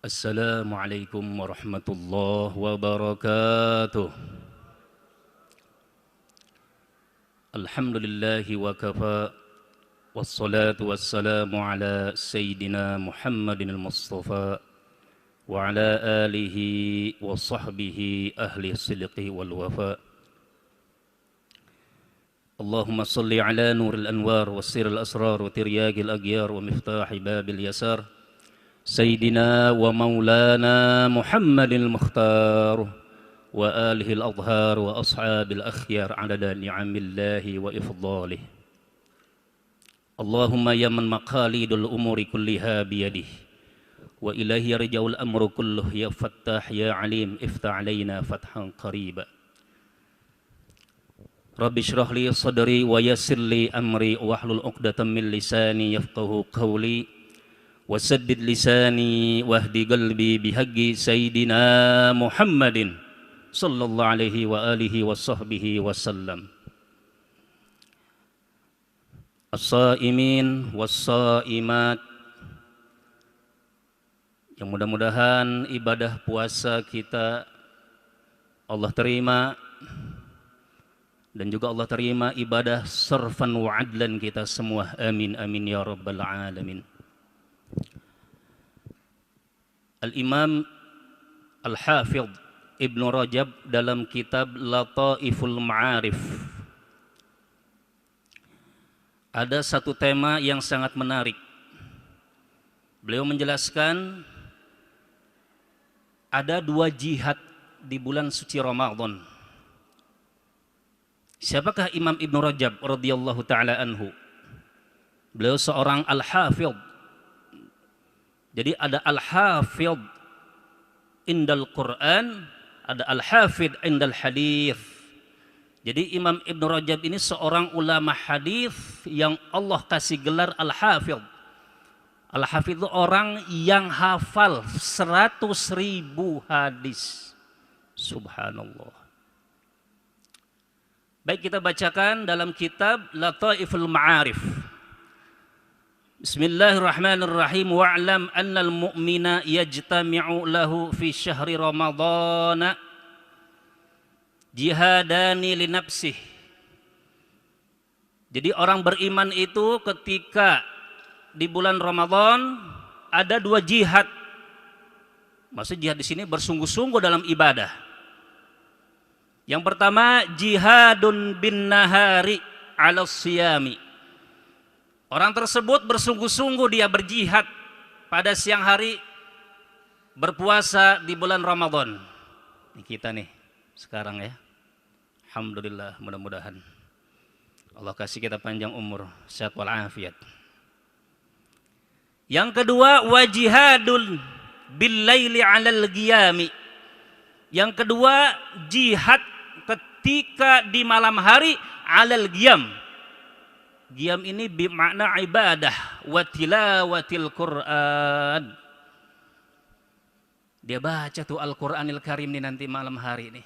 Assalamualaikum warahmatullahi wabarakatuh. Alhamdulillahi wa kafa. Wassalatu wassalamu ala Sayyidina Muhammadin al-Mustafa wa ala alihi wa sahbihi ahli sidqi wal wafa. Allahumma salli ala nuril anwar wa siril asrar wa tiryagil aghyar wa miftahi babil yasar Sayyidina wa maulana Muhammadil Mukhtar wa alihi al-adhar wa ashabil akhyar adada ni'amillahi wa ifdalih. Allahumma ya man maqalidul umuri kulliha biyadih wa ilahi yarja'ul amru kulluh ya fattah ya alim iftah alaina fathan qariba. Rabbi shrah li sadri wa yassir li amri wahlul 'uqdatam min lisani yafqahu qawli wasaddid lisani wahdi qalbi bihaqqi Sayyidina Muhammadin sallallahu alaihi wa alihi wa sahbihi wasallam. As-saimin was-saimat, yang mudah-mudahan ibadah puasa kita Allah terima, dan juga Allah terima ibadah sarfan wa adlan kita semua. Amin amin ya rabbal alamin. Al-Imam Al-Hafidh Ibnu Rajab dalam kitab Lataiful Ma'arif ada satu tema yang sangat menarik. Beliau menjelaskan ada dua jihad di bulan suci Ramadan. Siapakah Imam Ibnu Rajab radhiyallahu taala anhu? Beliau seorang al-hafidh. Jadi ada al-hafidh indal Quran, ada al-hafidh indal hadith. Jadi Imam Ibnu Rajab ini seorang ulama hadith yang Allah kasih gelar al-hafidh. Al-hafidh itu orang yang hafal 100.000 hadis. Subhanallah. Baik, kita bacakan dalam kitab Lataiful Ma'arif. Bismillahirrahmanirrahim. Wa'lam annal mu'mina yajtami'u lahu fi syahri ramadhana jihadani li nafsih. Jadi orang beriman itu ketika di bulan Ramadan ada dua jihad. Maksud jihad di sini bersungguh-sungguh dalam ibadah. Yang pertama jihadun bin nahari 'ala siyami. Orang tersebut bersungguh-sungguh dia berjihad pada siang hari berpuasa di bulan Ramadan. Ini kita nih sekarang ya. Alhamdulillah, mudah-mudahan Allah kasih kita panjang umur, sehat wal afiat. Yang kedua wajihadul bil laili 'alal qiyami. Yang kedua jihad ketika di malam hari 'alal qiyam. Qiyam ini bermakna ibadah wa tilawatil Quran. Dia baca tuh Al-Quranil Karim nih nanti malam hari nih.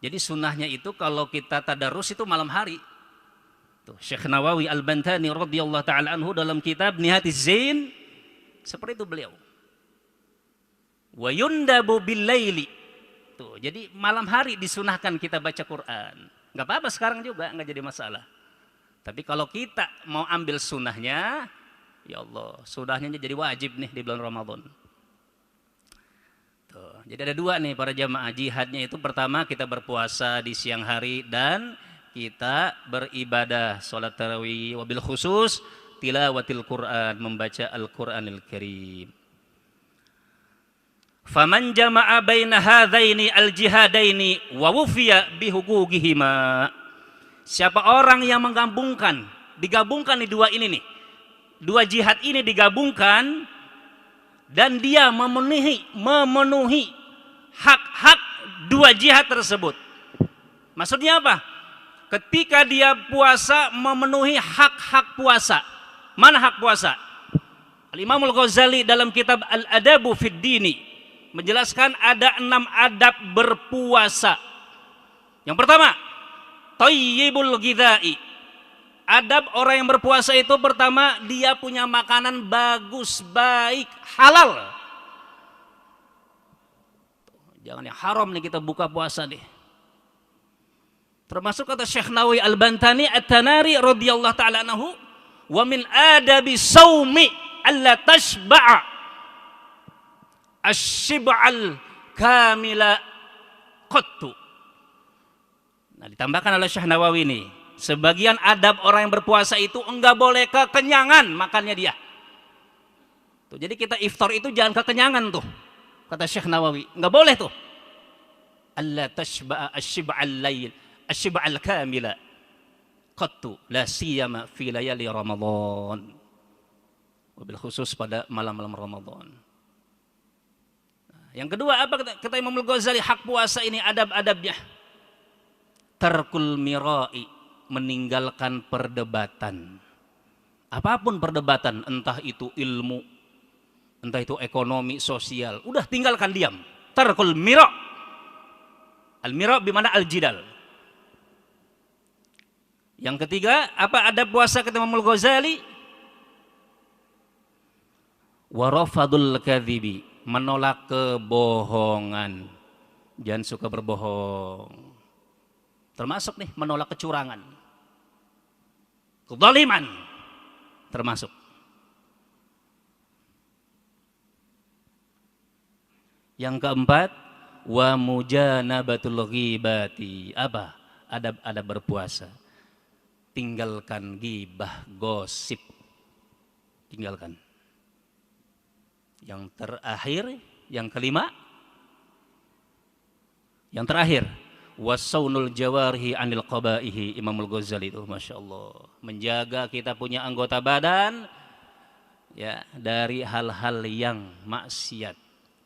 Jadi sunnahnya itu kalau kita tadarus itu malam hari. Tuh Syekh Nawawi Al-Bantani radhiyallahu taala anhu dalam kitab Nihatiz Zain seperti itu beliau. Wa yundabu bil laili. Tuh, jadi malam hari disunahkan kita baca Quran. Enggak apa-apa sekarang juga, enggak jadi masalah. Tapi kalau kita mau ambil sunnahnya, ya Allah, sunnahnya jadi wajib nih di bulan Ramadan. Tuh, jadi ada dua nih para jamaah jihadnya itu. Pertama kita berpuasa di siang hari dan kita beribadah sholat tarawih, wabil khusus tilawatil Quran, membaca Al-Quranil Karim. Faman jama'a baina hadzaini al-jihadaini wa wufiya bihuquqihima. Siapa orang yang digabungkan di dua ini nih, dua jihad ini digabungkan dan dia memenuhi hak-hak dua jihad tersebut. Maksudnya apa? Ketika dia puasa memenuhi hak-hak puasa. Mana hak puasa? Al-Imam Al-Ghazali dalam kitab Al-Adabu fid Dini menjelaskan ada 6 adab berpuasa. Yang pertama, Thayyibul ghidha'i. Adab orang yang berpuasa itu pertama dia punya makanan bagus, baik, halal. Jangan yang haram nih kita buka puasa nih. Termasuk kata Syekh Nawawi Al-Bantani At-Tanari radhiyallahu taala anhu, wa min adabi saumi alla tashba'a asy-syib'al kamila qattu. Nah, ditambahkan oleh Syekh Nawawi ini, sebagian adab orang yang berpuasa itu enggak boleh kekenyangan makannya dia. Tuh, jadi kita iftar itu jangan kekenyangan tuh. Kata Syekh Nawawi, enggak boleh tuh. Alla tashba'a asy-syib'al lail, asy-syib'al kamila qattu la siyama fi layali Ramadan. Wabil khusus pada malam-malam Ramadan. Nah, yang kedua apa kata Imam Al-Ghazali, hak puasa ini adab-adabnya. Tarkul mirai, meninggalkan perdebatan. Apapun perdebatan, entah itu ilmu, entah itu ekonomi, sosial, udah tinggalkan, diam. Tarkul mira. Al-mira bimana al-jidal. Yang ketiga, apa adab puasa kata Imam Al-Ghazali? Warafadul kadhibi, menolak kebohongan. Jangan suka berbohong. Termasuk nih menolak kecurangan, kezaliman termasuk. Yang keempat, wa mujanabatul ghibati. Apa? Adab-adab berpuasa. Tinggalkan ghibah, gosip. Tinggalkan. Yang terakhir, yang kelima, yang terakhir, wasaunul jawarhi anil qabaihi. Imam Al-Ghazali itu Masya Allah menjaga kita punya anggota badan ya dari hal-hal yang maksiat,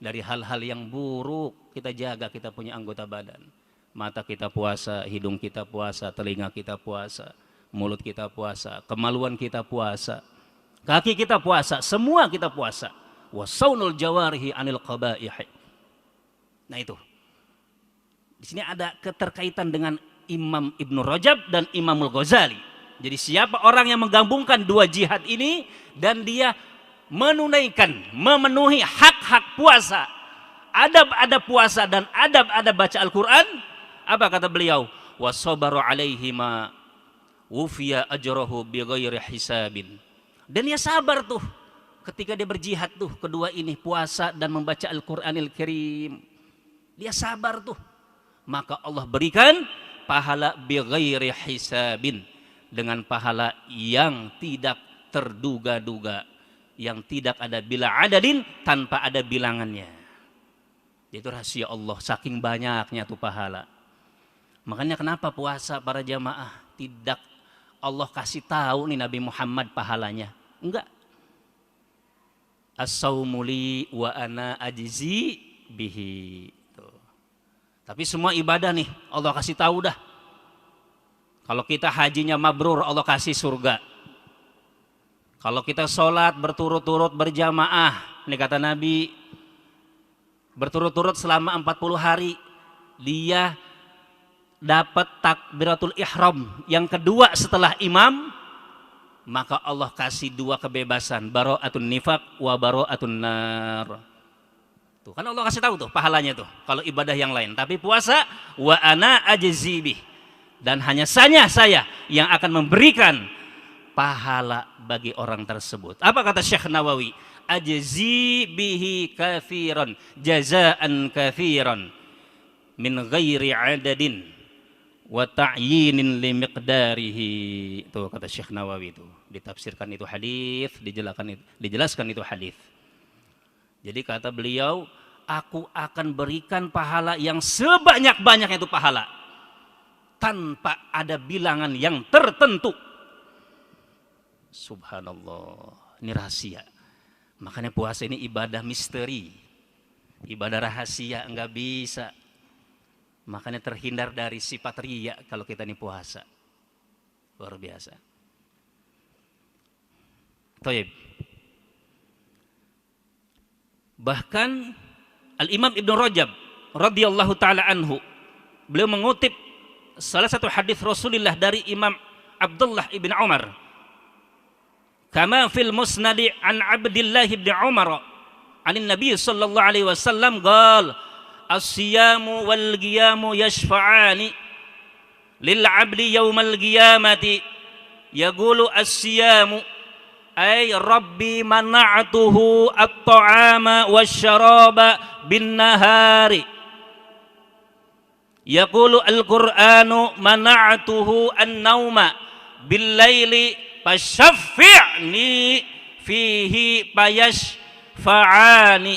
dari hal-hal yang buruk. Kita jaga kita punya anggota badan. Mata kita puasa, hidung kita puasa, telinga kita puasa, mulut kita puasa, kemaluan kita puasa, kaki kita puasa, semua kita puasa. Wasaunul jawarhi anil qabaihi. Nah itu. Di sini ada keterkaitan dengan Imam Ibnu Rajab dan Imam Al-Ghazali. Jadi siapa orang yang menggabungkan dua jihad ini dan dia menunaikan, memenuhi hak-hak puasa, adab-adab puasa dan adab-adab baca Al-Quran, apa kata beliau? Wasabaru alaihima wufiya ajrahu bighairi hisabin. Dan dia sabar tuh ketika dia berjihad tuh, kedua ini puasa dan membaca Al-Quranil Karim. Dia sabar tuh. Maka Allah berikan pahala bighairi hisabin, dengan pahala yang tidak terduga-duga, yang tidak ada bila adadin, tanpa ada bilangannya. Itu rahasia Allah, saking banyaknya tuh pahala. Makanya kenapa puasa para jamaah tidak Allah kasih tahu nih Nabi Muhammad pahalanya? Enggak. As-saumu li wa ana ajzi bihi. Tapi semua ibadah nih Allah kasih tahu dah. Kalau kita hajinya mabrur, Allah kasih surga. Kalau kita sholat berturut-turut berjamaah, ini kata Nabi, berturut-turut selama 40 hari, dia dapat takbiratul ihram yang kedua setelah imam, maka Allah kasih dua kebebasan, bara'atun nifaq wa bara'atun nar. Tuh, kan Allah kasih tahu tuh pahalanya tuh kalau ibadah yang lain. Tapi puasa, wa ana ajzi bih, dan hanya saya yang akan memberikan pahala bagi orang tersebut. Apa kata Syekh Nawawi? Ajzi bihi katsiran jazaan katsiran min ghairi adadin wa ta'yinin li miqdarihi. Itu kata Syekh Nawawi itu. Ditafsirkan itu hadis, dijelaskan itu hadis. Jadi kata beliau, aku akan berikan pahala yang sebanyak-banyaknya itu pahala, tanpa ada bilangan yang tertentu. Subhanallah, ini rahasia. Makanya puasa ini ibadah misteri, ibadah rahasia, enggak bisa. Makanya terhindar dari sifat riya kalau kita ini puasa. Luar biasa. Thayyib. Bahkan Al-Imam Ibnu Rajab radhiyallahu taala anhu, beliau mengutip salah satu hadis Rasulullah dari Imam Abdullah ibn Umar, kama fil musnadi an Abdullah ibn Umar anin Nabi sallallahu alaihi wasallam qala as-siyamu wal qiyamu yashfa'ani lil 'abdi yaumal qiyamati yaqulu as-siyamu ay rabbi mana'tuhu at-ta'ama wasyaraba bin nahari yaqulu al-qur'anu mana'tuhu an-nauma bil laili fashaffi'ni fihi fayashfa'ani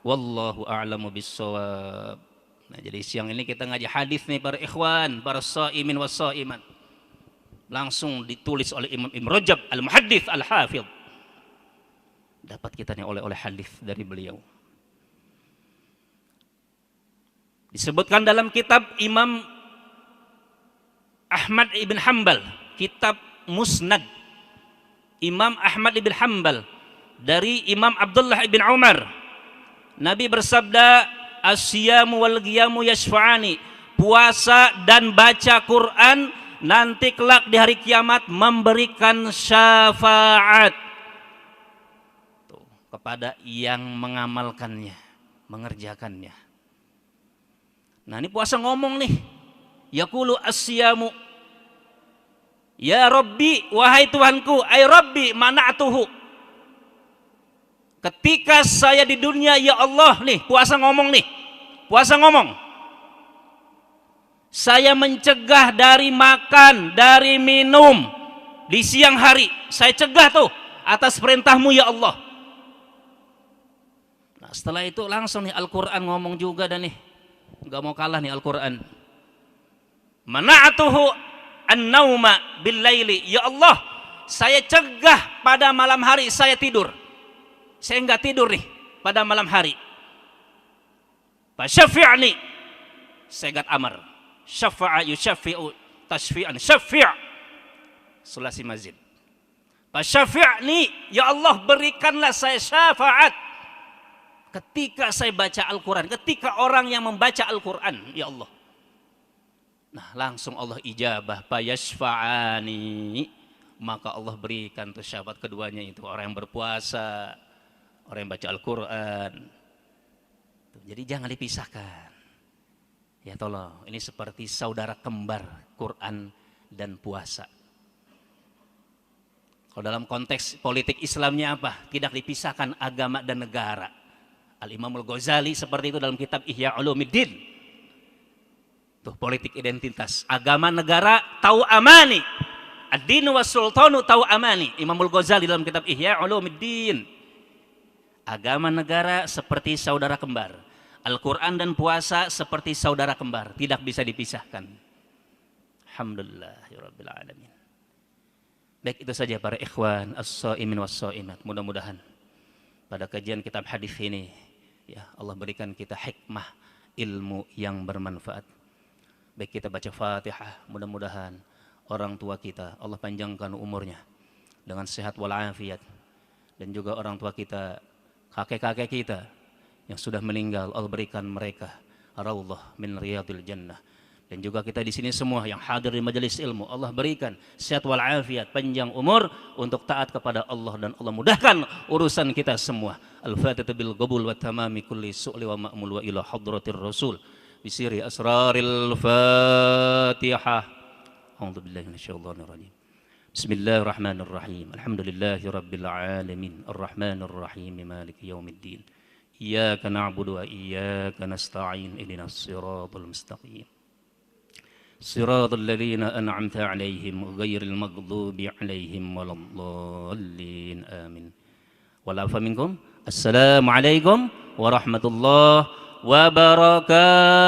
wallahu a'lamu bissawab. Nah, jadi siang ini kita ngaji hadis nih para ikhwan, para shaimin was shaimat. Langsung ditulis oleh Imam Ibn Rajab Al-Muhaddits Al-Hafidh. Dapat kita nih oleh hadis dari beliau. Disebutkan dalam kitab Imam Ahmad ibn Hanbal, kitab Musnad Imam Ahmad ibn Hanbal dari Imam Abdullah ibn Umar, Nabi bersabda, as-siyamu wal qiyamu yashfa'ani, puasa dan baca Quran nanti kelak di hari kiamat memberikan syafaat tuh, kepada yang mengamalkannya, mengerjakannya. Nah, ini puasa ngomong nih, yaqulu as-siyamu, ya Rabbi, wahai Tuhanku, ay Rabbi mana'tuhu, ketika saya di dunia, ya Allah, nih puasa ngomong nih, puasa ngomong, saya mencegah dari makan, dari minum di siang hari, saya cegah tuh atas perintahmu ya Allah. Nah, setelah itu langsung nih Al-Quran ngomong juga dan nih, nggak mau kalah nih Al-Quran. Mana'atuhu an-nauma bil laili, ya Allah, saya cegah pada malam hari saya tidur. Saya enggak tidur nih pada malam hari. Fasyafi'ni, saya gat amar. Syafa'a yusyafi'u tashfi'an, syafi' sulasi mazid. Fasyafi'ni, ya Allah berikanlah saya syafaat ketika saya baca Al-Quran, ketika orang yang membaca Al-Quran, ya Allah. Nah, langsung Allah ijabah, fayashfa'ani, maka Allah berikan tuh syafaat keduanya itu, orang yang berpuasa, orang yang baca Al-Quran. Jadi jangan dipisahkan. Ya tolong, ini seperti saudara kembar Quran dan puasa. Kalau dalam konteks politik Islamnya apa? Tidak dipisahkan agama dan negara. Al-Imam Al-Ghazali seperti itu dalam kitab Ihya Ulumuddin. Tuh, politik identitas. Agama negara tahu amani. Ad-dinu was sultanu tahu amani. Imam Al-Ghazali dalam kitab Ihya Ulumuddin. Agama negara seperti saudara kembar. Al-Quran dan puasa seperti saudara kembar. Tidak bisa dipisahkan. Alhamdulillahirabbil alamin. Baik, itu saja para ikhwan as-shaimin was-shaimat. Mudah-mudahan pada kajian kitab hadis ini, ya Allah berikan kita hikmah, ilmu yang bermanfaat. Baik, kita baca Fatihah. Mudah-mudahan orang tua kita Allah panjangkan umurnya dengan sehat walafiat. Dan juga orang tua kita, kakek-kakek kita yang sudah meninggal, Allah berikan mereka raudhah min riyadil jannah. Dan juga kita di sini semua yang hadir di majelis ilmu, Allah berikan sehat wal afiat, panjang umur untuk taat kepada Allah, dan Allah mudahkan urusan kita semua. Al-Fatihah bil qabul wa tamami kulli su'li wa ma'mul wa ila hadratir rasul bisiri asraril Fatihah. A'udzu billahi minasyaitonir rajim. Bismillahirrahmanirrahim. Alhamdulillahi rabbil alamin. Arrahmanir rahim. Maliki yaumiddin. Iyyaka na'budu wa iyyaka nasta'in. Ihdinas siratal mustaqim. Siratal ladzina an'amta 'alaihim ghairil maghdubi 'alaihim waladdallin. Amin. Wal 'afwa minkum. Assalamualaikum warahmatullahi wabarakatuh.